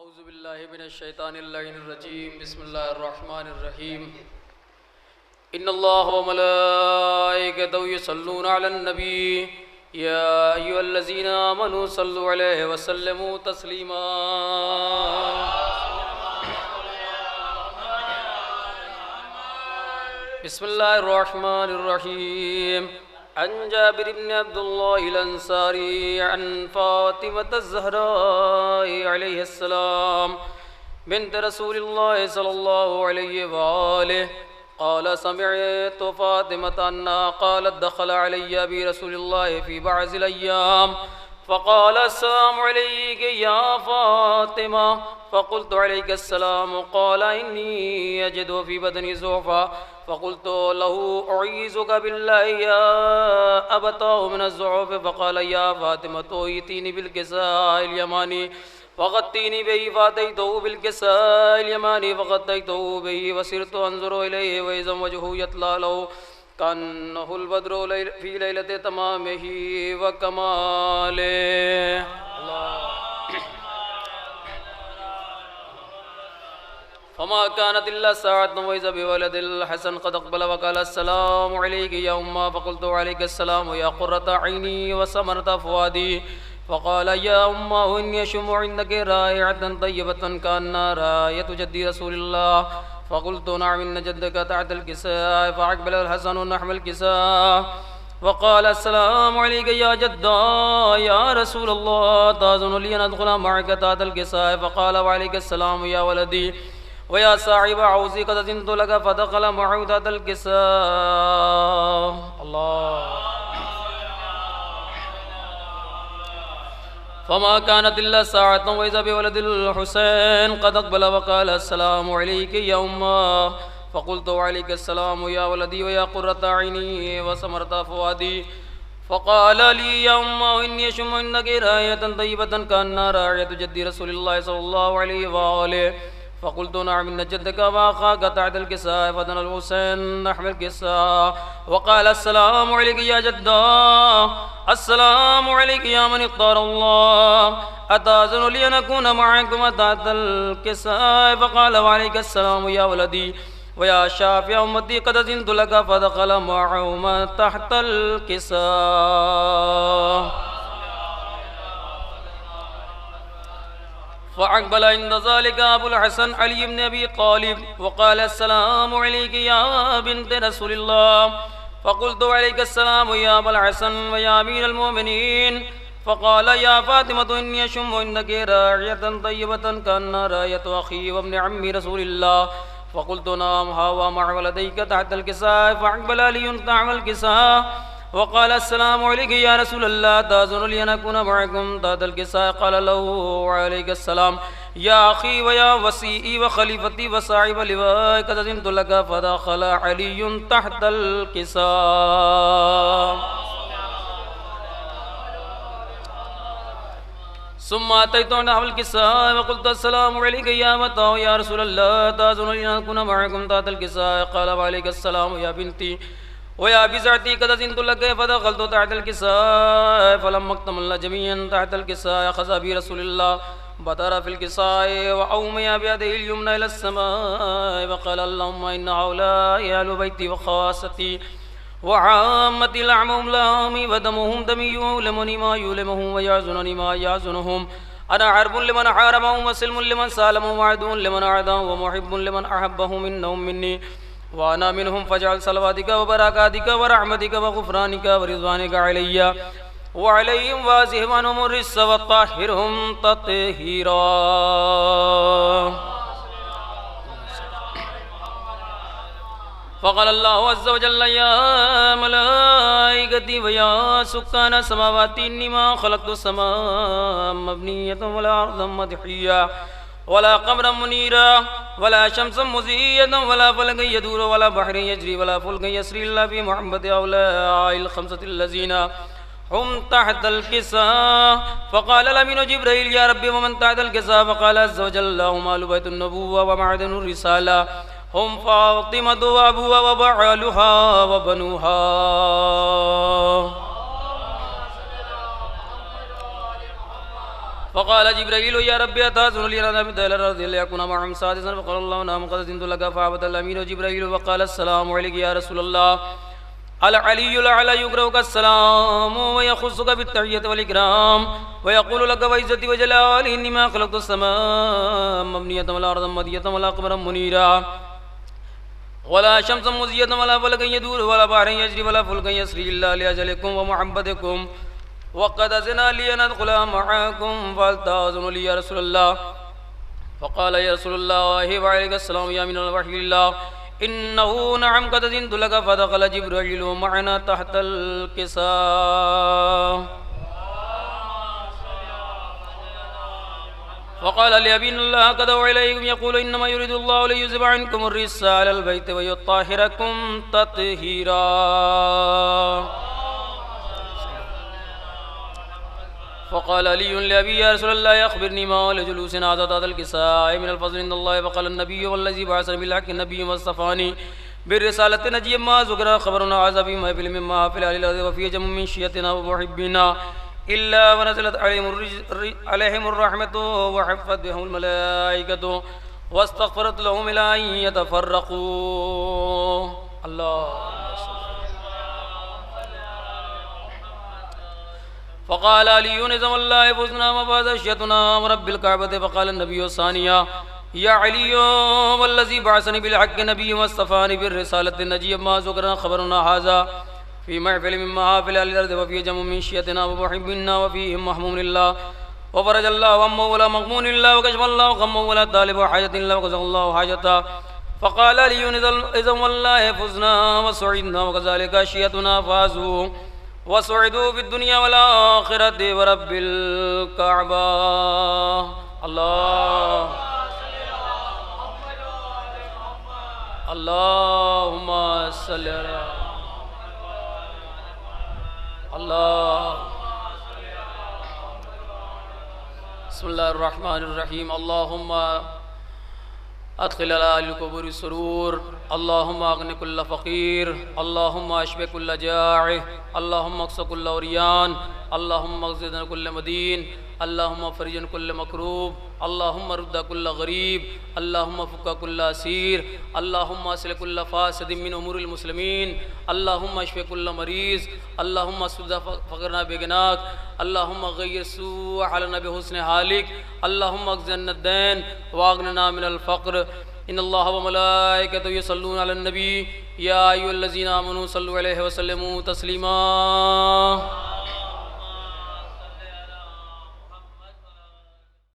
औज़ुबिल्लाहिमिनश्शैतानिर्रजीम बिस्मिल्लाहिर्रहमानिर्रहीम इन्नल्लाह व मलाइकतहु युसल्लूना अलन नबी या अय्युहल्लज़ीना आमनू सल्लु अलैहि व सल्लिमू तस्लीमा। बिस्मिल्लाहिर्रहमानिर्रहीम अन जाबिर इब्न अब्दुल्लाह अंसारी अन फातिमा ज़हरा अलैहिस्सलाम बिन्त रसूलिल्लाह सल्लल्लाहु अलैहि वआलिहि क़ाल समिअतु फ़ातिमत अन्ना क़ालत दख़ल अलय्या बि रसूलिल्लाह फ़ी बअज़िल अय्याम फ़क़ाल अस्सलामु अलैका या फ़ातिमा फ़क़ुल्तु अलैका अस्सलाम क़ाल इन्नी अजिदु फ़ी बदनी ज़ुअफ़ा फ़क़ुल्तु लहू उईज़ुका बिल्लाहि या अबताहु मिनज़्ज़ुअफ़ फ़क़ाल या फ़ातिमतु इतीनी बिलकिसाइल यमानी फ़ग़त्तीनी बिही फ़अतैतुहु बिलकिसाइल यमानी फ़ग़त्तैतुहु बिही वसिरतु अंज़ुरु इलैहि व इज़ा वजहुहु यत्ला लहु कअन्नहुल बद्रु फ़ी लैलति तमामिही व कमालिही। फमा कानत इल्ला साअतन व इज़ा बिवलदिल हसन क़द अक़बल व क़ाल अस्सलामु अलैकी या उम्मा फ़क़ुल्तु अलैका अस्सलाम या क़ुर्रता ऐनी व समरता फ़ुआदी फ़क़ाल या उम्मा इन्नी अशम्मु इन्दकी राइहतन तय्यबतन कअन्नहा राइहतु जद्दी रसूलिल्लाह फ़क़ुल्तु नअम इन्न जद्दका तहतल किसाअ फ़अक़बलल हसन नहवल किसाअ वक़ाल अस्सलामु अलैका या जद्दा या रसूलल्लाह ताज़ुनु लि अन अदख़ुल मअका तहतल किसाअ फ़क़ाल व अलैका अस्सलाम या वलदी वया साहिब औज़ी क़द अज़िनतु लका फ़दख़ल मअहु तहतल किसाअ। अल्लाह फमा कानत इल्ला साअतन व इज़ा बिवलदिल हुसैन क़द अक़बल व क़ाल अस्सलामु अलैकी या उम्मा फ़क़ुल्तु अलैका अस्सलाम या वलदी व या क़ुर्रता ऐनी व समरता फ़ुआदी फ़क़ाल ली या उम्मा इन्नी अशम्मु इन्दकी राइहतन तय्यबतन कअन्नहा राइहतु जद्दी रसूलिल्लाह सल्लल्लाहु अलैहि वआलिहि फ़क़ुल्तु नअम इन्न जद्दका व अख़ाका तहतल किसाअ फ़दनल हुसैन नहवल किसाअ वक़ाल अस्सलामु अलैका या जद्दा अस्सलामु अलैका या मन इख़्तारल्लाह अताज़नु लि अन अकून मअकुम तहतल किसाअ फ़क़ाल व अलैका अस्सलाम या वलदी व या शाफ़िअ उम्मती क़द अज़िनतु लका फ़दख़ल मअहुम तहतल किसाअ। फ़अक़बल इंद ज़ालिका अबुल हसन अली इब्न अबी तालिब वक़ाल अस्सलामु अलैका या बिन्त रसूलिल्लाह फ़क़ुल्तु अलैका अस्सलाम या अबुल हसन व या अमीरल मोमिनीन फ़क़ाल या फ़ातिमतु इन्नी अशम्मु इन्दकी राइहतन तय्यबतन कअन्नहा राइहतु अख़ी व इब्न अम्मी रसूलिल्लाह फ़क़ुल्तु नअम हा व मअ वलदैका तहतल किसाअ फ़अक़बल अलियुन तहवल किसाअ वक़ाल अस्सलामु अलैका या रसूलल्लाह ताज़ुनु लि अन अकून मअकुम तहतल किसाअ क़ाल लहू अलैका अस्सलाम या अख़ी व या वसीई व ख़लीफ़ती व साहिब लिवाइ क़द अज़िनतु लका फ़दख़ल अलियुन तहतल किसाअ। सुम्मा अतैतु नहवल किसाअ वक़ुल्तु अस्सलामु अलैका या अबता या रसूलल्लाह ताज़ुनु लि अन अकून मअकुम तहतल किसाअ क़ाल व अलैका अस्सलाम या बिन्ती व या बिज़अती क़द अज़िनतु लका फ़दख़लतु तहतल किसाअ फ़लम्मा इक्तमलना जमीअन तहतल किसाअ अख़ज़ बि रसूलिल्लाह बतरा फ़िल किसाअ व औमया बियदिहिल युमना इला अस्समाअ व क़ाल अल्लाहुम्मा इन्न हाउलाइ अहलु बैती व ख़ासती व आम्मती लअमुहुम लअमी व दमुहुम दमी युलमुनी मा युलमुहुम व याज़ुनुनी मा याज़ुनुहुम अना हर्बुन लिमन हारमहुम व सिल्मुन लिमन सालमहुम व अदुव्वुन लिमन अअदाहुम व मुहिब्बुन लिमन अहब्बहुम मिन्हुम मिन्नी वाना मिनहुम फजअल सलवातिका व बरकातिका व रहमतिका व गुफ़रानिका व रिज़वानिका अलैया व अलैहिम वाज़िह अन्हुम रिस्स व ताहिरहुम तत्हीरा। फ़क़ाल अल्लाहु अज़्ज़ व जल्ल या मलाइकती व या सुक्कान समावाति इन्नी मा ख़लक़्तु समाअ मबनिय्यतन वल अर्ज़ मदहिय्या वला क़मरन मुनीरा वला शम्सन मुज़ीयतन वला फ़लकन यदूर वला बहरन यजरी वला फ़ुल्कन यसरी इल्ला फ़ी मुहम्मद औलाइल ख़म्सतिल लज़ीना हुम तहतल किसाअ फ़क़ाल अमीनु जिब्रील या रब्बी व मन तहतल किसाअ फ़क़ाल अज़्ज़ व जल्ल हुम अहलु बैतुन नबुव्वह व मअदनुर रिसाला हुम फ़ातिमतु व अबूहा व बअलुहा व बनुहा। फ़क़ाल जिब्राईल या रब्बी अताज़ुनु ली अन अब्दअ लियकुन मअहुम सादिसन फ़क़ाल अल्लाहु नअम क़द ज़िनतु लका फ़अबतल अमीन जिब्राईल वक़ाल अस्सलामु अलैका या रसूलल्लाह अल अलियुल अला युक़रउका अस्सलामु व यख़ुस्सुका बित्तहिय्यति वल इकराम व यक़ूलु लका व इज़्ज़ति व जलाली इन्नी मा ख़लक़तु अस्समाअ मबनिय्यतन वल अर्ज़ मदिय्यतन वला क़मरन मुनीरा वला शम्सन मुज़िय्यतन वला फ़लकन यदूर वला बहरन यजरी वला फ़ुल्कन यस्री इल्ला लिअजलिकुम व मुहब्बतिकुम वक़द अज़िना लि अन अदख़ुला मअकुम फ़हल ताज़ुनु लि या रसूलल्लाह फ़क़ाल या रसूलल्लाह व अलैका अस्सलाम या मिनल वहिय्यिल्लाह इन्नहु नअम क़द अज़िनतु लका फ़दख़ल जिब्रीलु मअना तहतल किसा। फ़क़ाल लिअबी इन्नल्लाह क़द अवहा इलैकुम यक़ूलु इन्नमा युरिदुल्लाहु लियुज़हिबा अन्कुम अर्रिज्सा अहलल बैति व युत्तहिरकुम तत्हीरा। फ़क़ाल अलियुन लिअबी या रसूलल्लाह अख़बिरनी मा जुलूसिन हाज़ा तहतल किसाइ मिनल फ़ज़्लि इन्दल्लाहि फ़क़ाल अन्नबिय्यु वल्लज़ी बअसनी बिल हक़्क़ि नबिय्यन वस्तफ़ानी बिर्रिसालति नजिय्यन मा ज़ुकिरा ख़बरुन हाज़ा फ़ी महफ़िलिन मिन महाफ़िल अहलिल अर्ज़ि व फ़ीहि जम्मुन मिन शिय्यतिना व मुहिब्बिना इल्ला व नज़लत अलैहिमुर रहमतु व हफ़्फ़त बिहुमुल मलाइकतु वस्तग़फ़रत लहुम इला अन यतफ़र्रक़ू। अल्लाह। फ़क़ाल अलियुन इज़् वल्लाहि फ़ुज़्ना व फ़ाज़ अशयतुना व रब्बिल कअबति फ़क़ाल अन्नबिय्यु सानिया या अलिय्यु वल्लज़ी बअसनी बिल हक़्क़ि नबिय्यन वस्तफ़ानी बिर्रिसालति नजिय्यन मा ज़ुकिरा ख़बरुना हाज़ा फ़ी महफ़िलिन मिन महाफ़िल अहलिल अर्ज़ि व फ़ीहि जम्मुन मिन शिय्यतिना व मुहिब्बिना व फ़ीहिम महमूमिल्लाह व फ़रजल्लाहु अम्महु वला मग़मूनिल्लाह व कशफ़ल्लाहु ग़म्महु वला तालिबु हाजतिल्लाह व क़ज़ाल्लाहु हाजतहु। फ़क़ाल अलियुन इज़् वल्लाहि फ़ुज़्ना व सुዒदना व कज़ालिका अशिय्यतुना फ़ाज़ू वसुइदू फिद्दुनिया वल आखिरति व रब्बिल कअबा। अल्लाहुम्मा सल्लि अला बिस्मिल्लाहिर रहमानिर रहीम। अल्लाहुम्मा अदखिल अला अहलिल क़ुबूरि सुरूर अल्लाहुम्मा अग़नि कुल्ल फ़क़ीर अल्लाहुम्मा अशफ़ि कुल्ल जाइअ अल्लाहुम्मा अक़्सि कुल्ल उरियान अल्लाहुम्मा अग़्ज़िना कुल्ल मदीन अल्लाहुम्मा फ़रिजन कुल्ल मकरूब अल्लाहुम्मा रुद्द कुल्ल गरीब अल्लाहुम्मा फ़ुक्क कुल्ल असीर अल्लाहुम्मा अस्लिह कुल्ल फ़ासिदिन मिन उमूरिल मुस्लिमीन अल्लाहुम्मा अशफ़ि कुल्ल मरीज़ अल्लाहुम्मा सुद्द फ़क़रना बिग़नाक अल्लाहुम्मा ग़य्यिर सूअ हालना बिहुस्नि हालिक अल्लाहुम्मा अग़्ज़िना अद-दैन वअग़निना मिनल फ़क़्र इन्नल्लाह व मलाइकतहु युसल्लूना अलन नबी या अय्युहल्लज़ीना आमनू सल्लु अलैहि व सल्लिमू तस्लीमा।